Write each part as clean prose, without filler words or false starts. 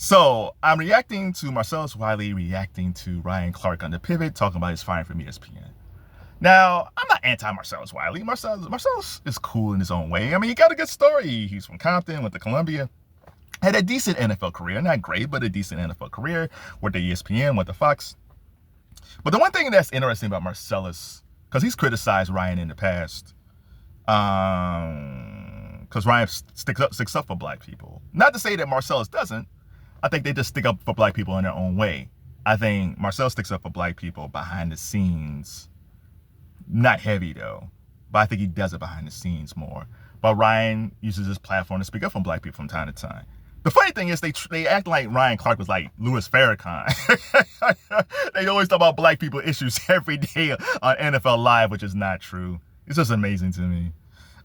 So I'm reacting to Marcellus Wiley reacting to Ryan Clark on the pivot, talking about his firing from ESPN. Now, I'm not anti-Marcellus Wiley. Marcellus is cool in his own way. I mean, he got a good story. He's from Compton, went to Columbia, had a decent NFL career. Not great, but a decent NFL career. Went to ESPN, went to Fox. But the one thing that's interesting about Marcellus, because he's criticized Ryan in the past, because Ryan sticks up for black people. Not to say that Marcellus doesn't. I think they just stick up for black people in their own way. I think Marcellus sticks up for black people behind the scenes. Not heavy though, but I think he does it behind the scenes more. But Ryan uses his platform to speak up for black people from time to time. The funny thing is they act like Ryan Clark was like Louis Farrakhan. They always talk about black people issues every day on NFL Live, which is not true. It's just amazing to me.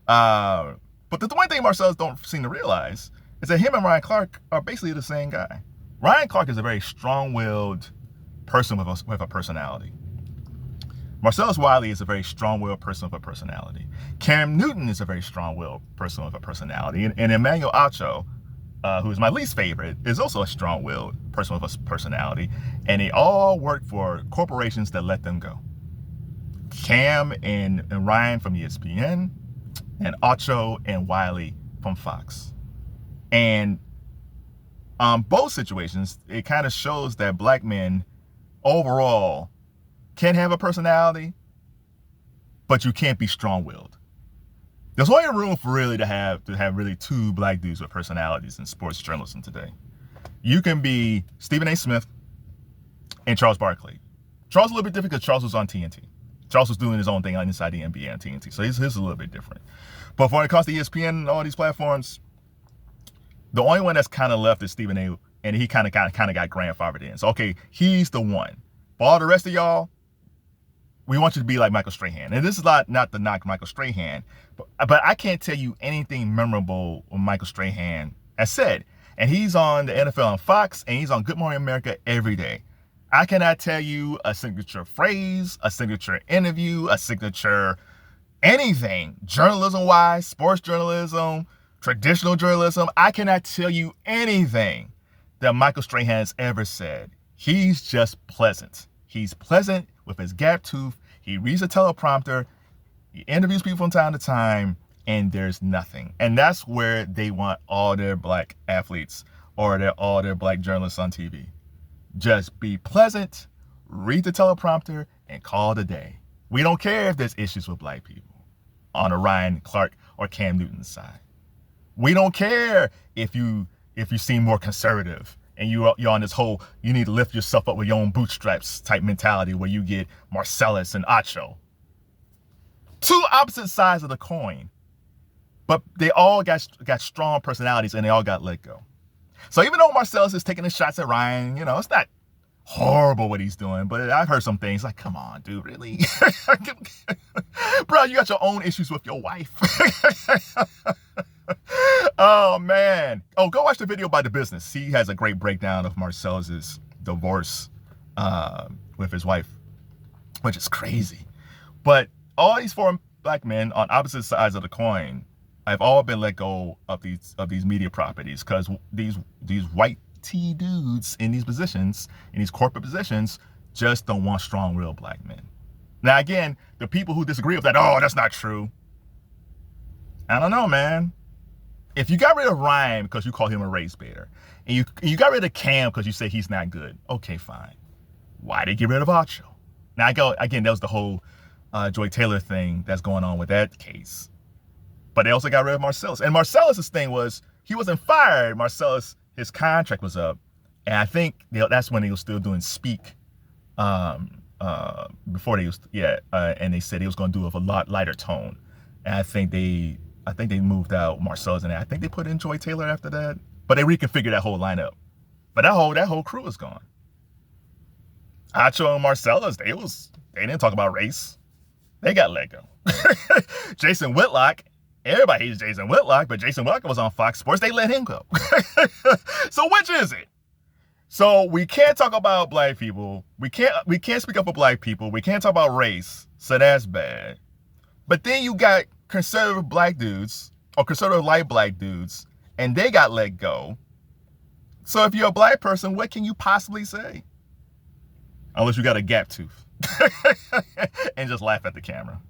But the one thing Marcellus don't seem to realize is that him and Ryan Clark are basically the same guy. Ryan Clark is a very strong-willed person with a personality. Marcellus Wiley is a very strong-willed person with a personality. Cam Newton is a very strong-willed person with a personality. And Emmanuel Acho, who is my least favorite, is also a strong-willed person with a personality. And they all work for corporations that let them go. Cam and Ryan from ESPN, and Acho and Wiley from Fox. And on both situations, it kind of shows that black men overall can have a personality, but you can't be strong-willed. There's only room for really to have really two black dudes with personalities in sports journalism today. You can be Stephen A. Smith and Charles Barkley. Charles is a little bit different because Charles was on TNT. Charles was doing his own thing inside the NBA on TNT, so his is a little bit different. But when it comes to ESPN and all these platforms, the only one that's kind of left is Stephen A. And he kind of got grandfathered in. So, okay, he's the one. For all the rest of y'all, we want you to be like Michael Strahan. And this is not to knock Michael Strahan, but I can't tell you anything memorable with Michael Strahan has said. And he's on the NFL on Fox, and he's on Good Morning America every day. I cannot tell you a signature phrase, a signature interview, a signature anything, journalism-wise, sports journalism, traditional journalism. I cannot tell you anything that Michael Strahan has ever said. He's just pleasant. He's pleasant with his gap tooth. He reads a teleprompter. He interviews people from time to time, and there's nothing. And that's where they want all their black athletes or all their black journalists on TV. Just be pleasant, read the teleprompter, and call it a day. We don't care if there's issues with black people on the Ryan Clark or Cam Newton side. We don't care if you seem more conservative and you're on this whole you need to lift yourself up with your own bootstraps type mentality where you get Marcellus and Acho. Two opposite sides of the coin, but they all got strong personalities and they all got let go. So even though Marcellus is taking the shots at Ryan, it's not horrible what he's doing, but I've heard some things like, come on, dude, really? Bro, you got your own issues with your wife. Oh, man. Oh, go watch the video by The Business. He has a great breakdown of Marcellus's divorce with his wife, which is crazy. But all these four black men on opposite sides of the coin have all been let go of these media properties because these white T dudes in these positions, in these corporate positions, just don't want strong, real black men. Now, again, the people who disagree with that, oh, that's not true. I don't know, man. If you got rid of Ryan because you call him a race baiter, and you got rid of Cam because you say he's not good, okay, fine. Why did you get rid of Acho? Now, again, that was the whole Joy Taylor thing that's going on with that case. But they also got rid of Marcellus. And Marcellus's thing was, he wasn't fired. Marcellus, his contract was up. And I think that's when he was still doing Speak. Before and they said he was going to do it with a lot lighter tone. And I think they moved out Marcellus, and I think they put in Joy Taylor after that. But they reconfigured that whole lineup. But that whole crew is gone. Acho and Marcellus, they didn't talk about race. They got let go. Jason Whitlock, everybody hates Jason Whitlock, but Jason Whitlock was on Fox Sports. They let him go. So which is it? So we can't talk about black people. We can't speak up for black people. We can't talk about race. So that's bad. But then you got conservative black dudes or conservative light black dudes, and they got let go. So if you're a black person, what can you possibly say? Unless you got a gap tooth and just laugh at the camera.